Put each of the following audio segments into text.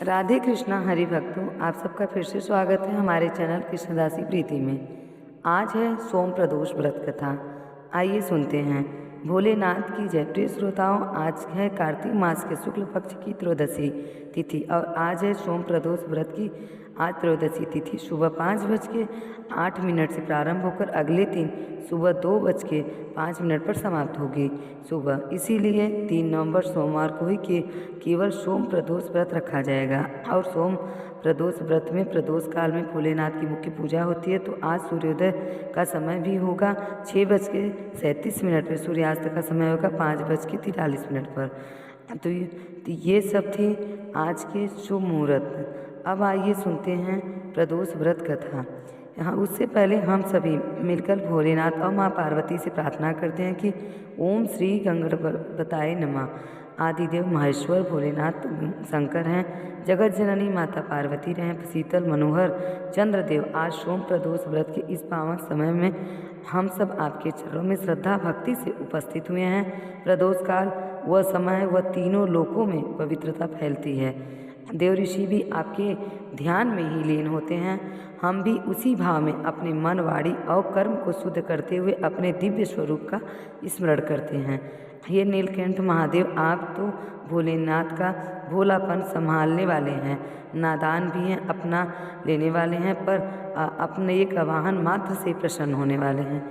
राधे कृष्णा हरि भक्तों, आप सबका फिर से स्वागत है हमारे चैनल कृष्णदासी प्रीति में। आज है सोम प्रदोष व्रत कथा। आइए सुनते हैं। भोलेनाथ की जय। प्रिय श्रोताओं, आज है कार्तिक मास के शुक्ल पक्ष की त्रयोदशी तिथि और आज है सोम प्रदोष व्रत की आज त्रयोदशी तिथि सुबह 5:08 से प्रारंभ होकर अगले दिन सुबह 2:05 पर समाप्त होगी सुबह। इसीलिए 3 नवंबर सोमवार को ही केवल सोम प्रदोष व्रत रखा जाएगा। और सोम प्रदोष व्रत में प्रदोष काल में भोलेनाथ की मुख्य पूजा होती है। तो आज सूर्योदय का समय भी होगा 6:37 पर, सूर्यास्त का समय होगा 5:43 पर। तो ये सब थी आज के शुभ मुहूर्त। अब आइए सुनते हैं प्रदोष व्रत कथा। यहाँ उससे पहले हम सभी मिलकर भोलेनाथ और माँ पार्वती से प्रार्थना करते हैं कि ओम श्री गणपताय नमः। आदिदेव महेश्वर भोलेनाथ शंकर हैं, जगत जननी माता पार्वती रहें, शीतल मनोहर चंद्रदेव। आज सोम प्रदोष व्रत के इस पावन समय में हम सब आपके चरणों में श्रद्धा भक्ति से उपस्थित हुए हैं। प्रदोष काल वह समय है, वह तीनों लोकों में पवित्रता फैलती है। देव ऋषि भी आपके ध्यान में ही लीन होते हैं। हम भी उसी भाव में अपने मन, वाणी और कर्म को शुद्ध करते हुए अपने दिव्य स्वरूप का स्मरण करते हैं। ये नीलकंठ महादेव, आप तो भोलेनाथ का भोलापन संभालने वाले हैं, नादान भी हैं, अपना लेने वाले हैं, पर अपने एक आवाहन मात्र से प्रसन्न होने वाले हैं।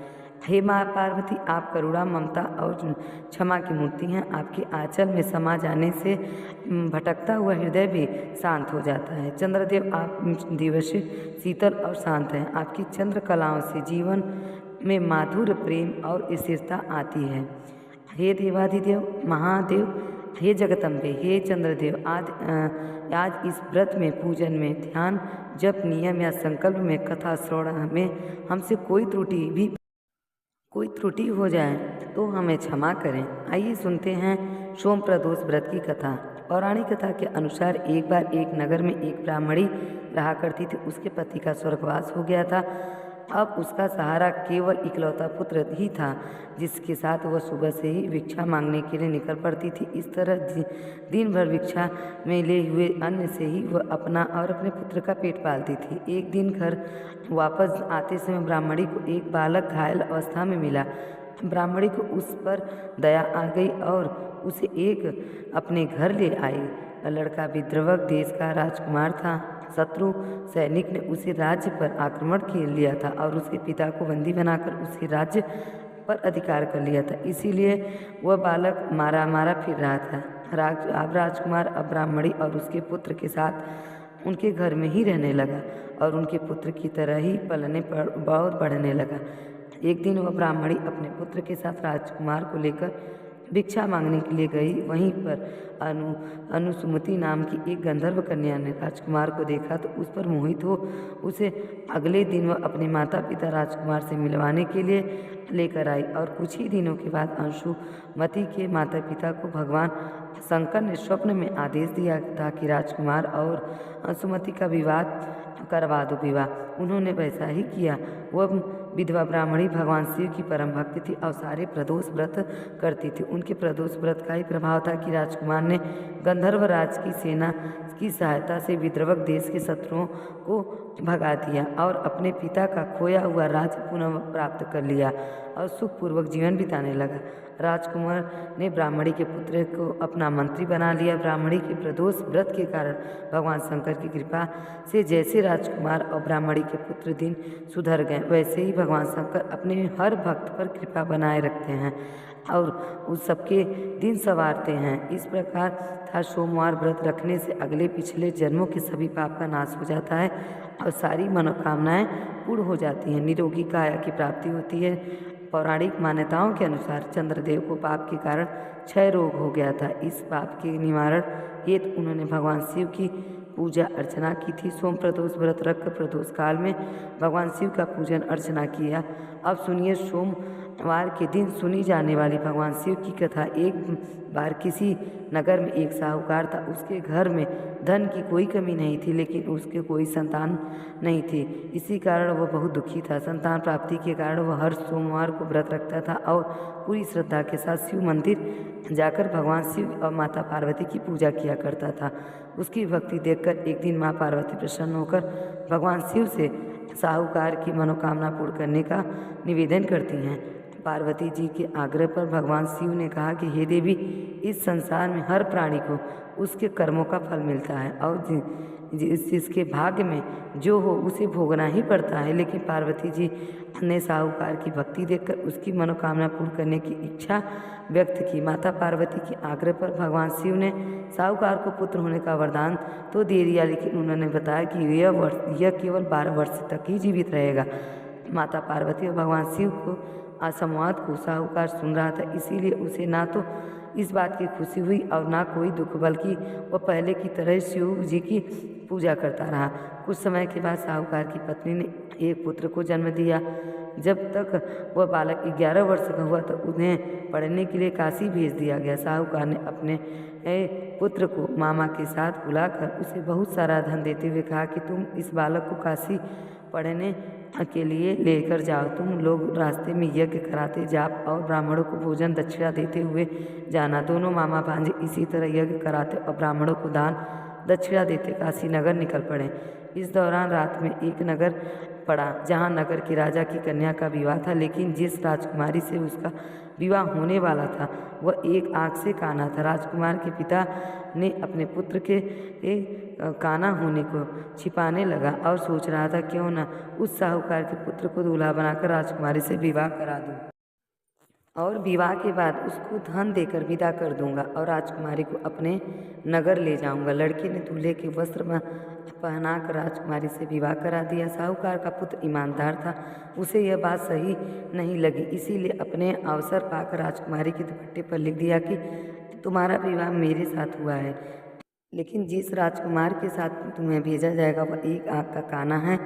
हे माँ पार्वती, आप करुणा, ममता और क्षमा की मूर्ति हैं। आपके आंचल में समा जाने से भटकता हुआ हृदय भी शांत हो जाता है। चंद्रदेव, आप दिवस शीतल और शांत हैं। आपकी चंद्र कलाओं से जीवन में माधुर्य, प्रेम और स्थिरता आती है। हे देवाधिदेव महादेव, हे जगदम्बे, हे चंद्रदेव, आज इस व्रत में, पूजन में, ध्यान, जप, नियम या संकल्प में, कथा श्रवण में हमसे कोई त्रुटि हो जाए तो हमें क्षमा करें। आइए सुनते हैं सोम प्रदोष व्रत की कथा। पौराणिक कथा के अनुसार एक बार एक नगर में एक ब्राह्मणी रहा करती थी। उसके पति का स्वर्गवास हो गया था। अब उसका सहारा केवल इकलौता पुत्र ही था, जिसके साथ वह सुबह से ही भिक्षा मांगने के लिए निकल पड़ती थी। इस तरह दिन भर भिक्षा में ले हुए अन्न से ही वह अपना और अपने पुत्र का पेट पालती थी। एक दिन घर वापस आते समय ब्राह्मणी को एक बालक घायल अवस्था में मिला। ब्राह्मणी को उस पर दया आ गई और उसे एक अपने घर ले आई। लड़का विद्रवक देश का राजकुमार था। शत्रु सैनिक ने उसे राज्य पर आक्रमण कर लिया था और उसके पिता को बंदी बनाकर उसे राज्य पर अधिकार कर लिया था। इसीलिए वह बालक मारा फिर रहा था। अब राजकुमार अब ब्राह्मणी और उसके पुत्र के साथ उनके घर में ही रहने लगा और उनके पुत्र की तरह ही पलने पर बहुत बढ़ने लगा। एक दिन वह ब्राह्मणी अपने पुत्र के साथ राजकुमार को लेकर भिक्षा मांगने के लिए गई। वहीं पर अनुसुमति नाम की एक गंधर्व कन्या ने राजकुमार को देखा तो उस पर मोहित हो उसे अगले दिन वह अपने माता पिता राजकुमार से मिलवाने के लिए लेकर आई। और कुछ ही दिनों के बाद अंशुमति के माता पिता को भगवान शंकर ने स्वप्न में आदेश दिया था कि राजकुमार और अंशुमति का विवाह करवा दो। उन्होंने वैसा ही किया। वह विधवा ब्राह्मणी भगवान शिव की परम भक्त थी और सारे प्रदोष व्रत करती थी। उनके प्रदोष व्रत का ही प्रभाव था कि राजकुमार ने गंधर्व राज की सेना की सहायता से विद्रवक देश के शत्रुओं को भगा दिया और अपने पिता का खोया हुआ राज्य पुनः प्राप्त कर लिया और सुखपूर्वक जीवन बिताने लगा। राजकुमार ने ब्राह्मणी के पुत्र को अपना मंत्री बना लिया। ब्राह्मणी के प्रदोष व्रत के कारण भगवान शंकर की कृपा से जैसे राजकुमार और ब्राह्मणी के पुत्र दिन सुधर गए, वैसे ही भगवान शंकर अपने हर भक्त पर कृपा बनाए रखते हैं और उस सबके दिन संवारते हैं। इस प्रकार था सोमवार व्रत रखने से अगले पिछले जन्मों के सभी पाप का नाश हो जाता है और सारी मनोकामनाएं पूर्ण हो जाती हैं। निरोगी काया की प्राप्ति होती है। पौराणिक मान्यताओं के अनुसार चंद्रदेव को पाप के कारण क्षय रोग हो गया था। इस पाप के निवारण हेतु उन्होंने भगवान शिव की पूजा अर्चना की थी। सोम प्रदोष व्रत रखकर प्रदोष काल में भगवान शिव का पूजन अर्चना किया। अब सुनिए सोमवार के दिन सुनी जाने वाली भगवान शिव की कथा। एक बार किसी नगर में एक साहूकार था। उसके घर में धन की कोई कमी नहीं थी, लेकिन उसके कोई संतान नहीं थी। इसी कारण वह बहुत दुखी था। संतान प्राप्ति के कारण वह हर सोमवार को व्रत रखता था और पूरी श्रद्धा के साथ शिव मंदिर जाकर भगवान शिव और माता पार्वती की पूजा किया करता था। उसकी भक्ति देखकर एक दिन माँ पार्वती प्रसन्न होकर भगवान शिव से साहूकार की मनोकामना पूर्ण करने का निवेदन करती हैं। पार्वती जी के आग्रह पर भगवान शिव ने कहा कि हे देवी, इस संसार में हर प्राणी को उसके कर्मों का फल मिलता है और जिसके भाग्य में जो हो उसे भोगना ही पड़ता है। लेकिन पार्वती जी ने साहूकार की भक्ति देखकर उसकी मनोकामना पूर्ण करने की इच्छा व्यक्त की। माता पार्वती के आग्रह पर भगवान शिव ने साहूकार को पुत्र होने का वरदान तो दे दिया, लेकिन उन्होंने बताया कि यह केवल 12 वर्ष तक ही जीवित रहेगा। माता पार्वती और भगवान शिव को संवाद को साहूकार सुन रहा था, इसीलिए उसे ना तो इस बात की खुशी हुई और ना कोई दुख, बल्कि वह पहले की तरह शिव जी की पूजा करता रहा। कुछ समय के बाद साहूकार की पत्नी ने एक पुत्र को जन्म दिया। जब तक वह बालक 11 वर्ष का हुआ तो उन्हें पढ़ने के लिए काशी भेज दिया गया। साहूकार ने अपने पुत्र को मामा के साथ बुलाकर उसे बहुत सारा धन देते हुए कहा कि तुम इस बालक को काशी पढ़ने के लिए लेकर जाओ। तुम लोग रास्ते में यज्ञ कराते जाप और ब्राह्मणों को भोजन दक्षिणा देते हुए जाना। दोनों मामा भांजे इसी तरह यज्ञ कराते और ब्राह्मणों को दान दक्षिणा देते काशी नगर निकल पड़े। इस दौरान रात में एक नगर पड़ा जहाँ नगर के राजा की कन्या का विवाह था, लेकिन जिस राजकुमारी से उसका विवाह होने वाला था वह एक आँख से काना था। राजकुमार के पिता ने अपने पुत्र के काना होने को छिपाने लगा और सोच रहा था क्यों न उस साहूकार के पुत्र को दूल्हा बनाकर राजकुमारी से विवाह करा दूं और विवाह के बाद उसको धन देकर विदा कर दूंगा और राजकुमारी को अपने नगर ले जाऊंगा। लड़के ने दूल्हे के वस्त्र पहनाकर राजकुमारी से विवाह करा दिया। साहूकार का पुत्र ईमानदार था, उसे यह बात सही नहीं लगी, इसीलिए अपने अवसर पाकर राजकुमारी के दुपट्टे पर लिख दिया कि तुम्हारा विवाह मेरे साथ हुआ है, लेकिन जिस राजकुमार के साथ तुम्हें भेजा जाएगा वह एक आँख का काना है।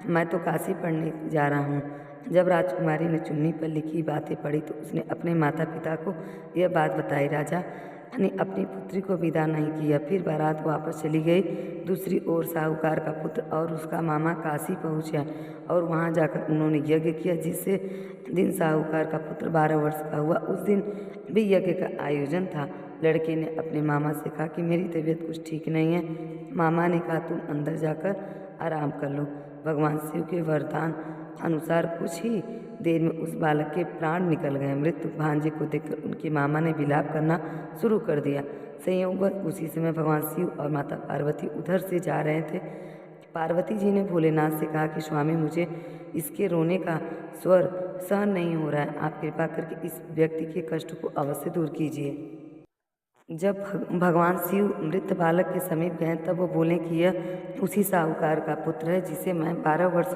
मैं तो काशी पढ़ने जा रहा हूँ। जब राजकुमारी ने चुन्नी पर लिखी बातें पढ़ी तो उसने अपने माता पिता को यह बात बताई। राजा ने अपनी पुत्री को विदा नहीं किया, फिर बारात वापस चली गई। दूसरी ओर साहूकार का पुत्र और उसका मामा काशी पहुंचा और वहां जाकर उन्होंने यज्ञ किया। जिससे दिन साहूकार का पुत्र 12 वर्ष का हुआ, उस दिन भी यज्ञ का आयोजन था। लड़के ने अपने मामा से कहा कि मेरी तबीयत कुछ ठीक नहीं है। मामा ने कहा तुम अंदर जाकर आराम कर लो। भगवान शिव के वरदान अनुसार कुछ ही देर में उस बालक के प्राण निकल गए। मृत्यु भांजे को देखकर उनके मामा ने विलाप करना शुरू कर दिया। संयोगवश उसी समय भगवान शिव और माता पार्वती उधर से जा रहे थे। पार्वती जी ने भोलेनाथ से कहा कि स्वामी, मुझे इसके रोने का स्वर सहन नहीं हो रहा है, आप कृपा करके इस व्यक्ति के कष्ट को अवश्य दूर कीजिए। जब भगवान शिव मृत बालक के समीप गए तब वो बोले कि यह उसी साहूकार का पुत्र है जिसे मैं 12 वर्ष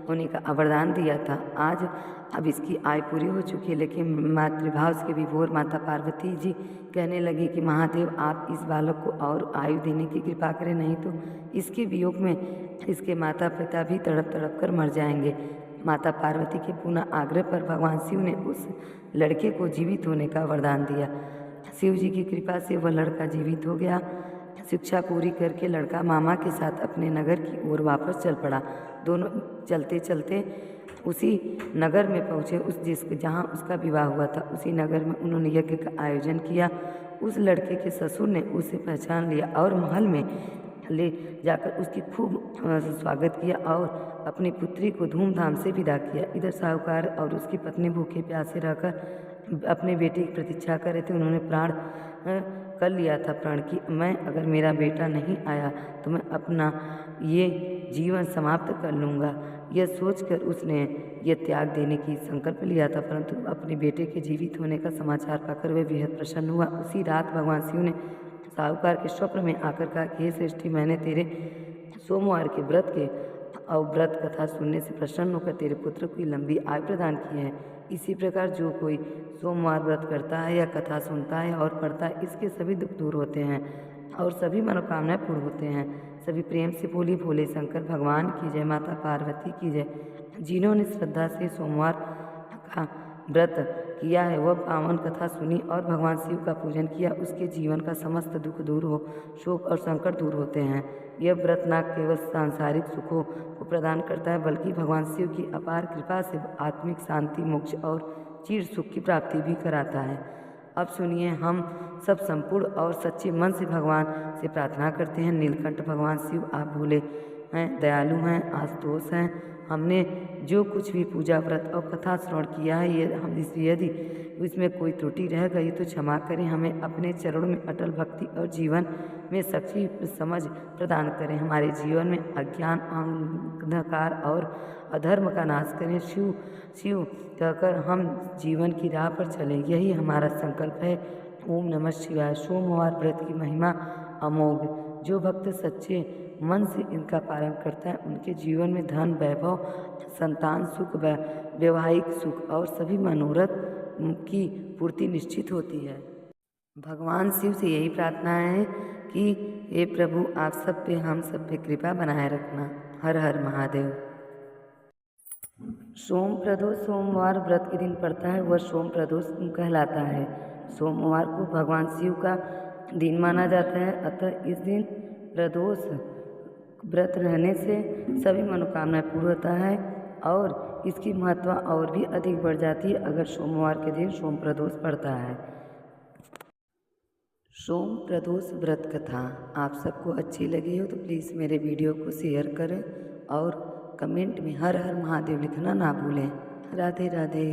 होने का वरदान दिया था। आज अब इसकी आयु पूरी हो चुकी है। लेकिन मातृभाव के विभोर माता पार्वती जी कहने लगी कि महादेव, आप इस बालक को और आयु देने की कृपा करें, नहीं तो इसके वियोग में इसके माता पिता भी तड़प तड़प कर मर जाएंगे। माता पार्वती के पुनः आग्रह पर भगवान शिव ने उस लड़के को जीवित होने का वरदान दिया। शिव जी की कृपा से वह लड़का जीवित हो गया। शिक्षा पूरी करके लड़का मामा के साथ अपने नगर की ओर वापस चल पड़ा। दोनों चलते चलते उसी नगर में पहुँचे जहाँ उसका विवाह हुआ था। उसी नगर में उन्होंने यज्ञ का आयोजन किया। उस लड़के के ससुर ने उसे पहचान लिया और महल में ले जाकर उसकी खूब स्वागत किया और अपनी पुत्री को धूमधाम से विदा किया। इधर साहूकार और उसकी पत्नी भूखे प्यासे रहकर अपने बेटे की प्रतीक्षा कर रहे थे। उन्होंने प्राण कर लिया था प्रण की मैं अगर मेरा बेटा नहीं आया तो मैं अपना ये जीवन समाप्त कर लूँगा। यह सोचकर उसने यह त्याग देने की संकल्प लिया था, परंतु अपने बेटे के जीवित होने का समाचार पाकर वह बेहद प्रसन्न हुआ। उसी रात भगवान शिव ने साहूकार के स्वप्न में आकर कहा कि हे श्रेष्ठी, मैंने तेरे सोमवार के व्रत के और व्रत कथा सुनने से प्रसन्न होकर तेरे पुत्र को लंबी आयु प्रदान की है। इसी प्रकार जो कोई सोमवार व्रत करता है या कथा सुनता है और पढ़ता है, इसके सभी दुख दूर होते हैं और सभी मनोकामनाएं पूर्ण होते हैं। सभी प्रेम से बोली भोले शंकर भगवान की जय, माता पार्वती की जय। जिन्होंने श्रद्धा से सोमवार का व्रत किया है वह पावन कथा सुनी और भगवान शिव का पूजन किया, उसके जीवन का समस्त दुख दूर हो, शोक और संकट दूर होते हैं। यह व्रत न केवल सांसारिक सुखों को प्रदान करता है बल्कि भगवान शिव की अपार कृपा से आत्मिक शांति, मोक्ष और चिर सुख की प्राप्ति भी कराता है। अब सुनिए, हम सब संपूर्ण और सच्चे मन से भगवान से प्रार्थना करते हैं। नीलकंठ भगवान शिव आप भोले हैं, दयालु हैं, आशुतोष हैं। हमने जो कुछ भी पूजा व्रत और कथा श्रवण किया है, ये हम यदि इसमें कोई त्रुटि रह गई तो क्षमा करें। हमें अपने चरणों में अटल भक्ति और जीवन में सच्ची समझ प्रदान करें। हमारे जीवन में अज्ञान, अंधकार और अधर्म का नाश करें। शिव शिव कहकर हम जीवन की राह पर चलें, यही हमारा संकल्प है। ओम नमः शिवाय। सोमवार व्रत की महिमा अमोघ। जो भक्त सच्चे मन से इनका पालन करता है, उनके जीवन में धन, वैभव, संतान सुख, वैवाहिक सुख और सभी मनोरथ की पूर्ति निश्चित होती है। भगवान शिव से यही प्रार्थना है कि हे प्रभु, आप सब पे, हम सब पे कृपा बनाए रखना। हर हर महादेव। सोम प्रदोष सोमवार व्रत के दिन पड़ता है, वह सोम प्रदोष कहलाता है। सोमवार को भगवान शिव का दिन माना जाता है, अतः इस दिन प्रदोष व्रत रहने से सभी मनोकामनाएं पूर्ण होता है और इसकी महत्व और भी अधिक बढ़ जाती है अगर सोमवार के दिन सोम प्रदोष पड़ता है। सोम प्रदोष व्रत कथा आप सबको अच्छी लगी हो तो प्लीज़ मेरे वीडियो को शेयर करें और कमेंट में हर हर महादेव लिखना ना भूलें। राधे राधे।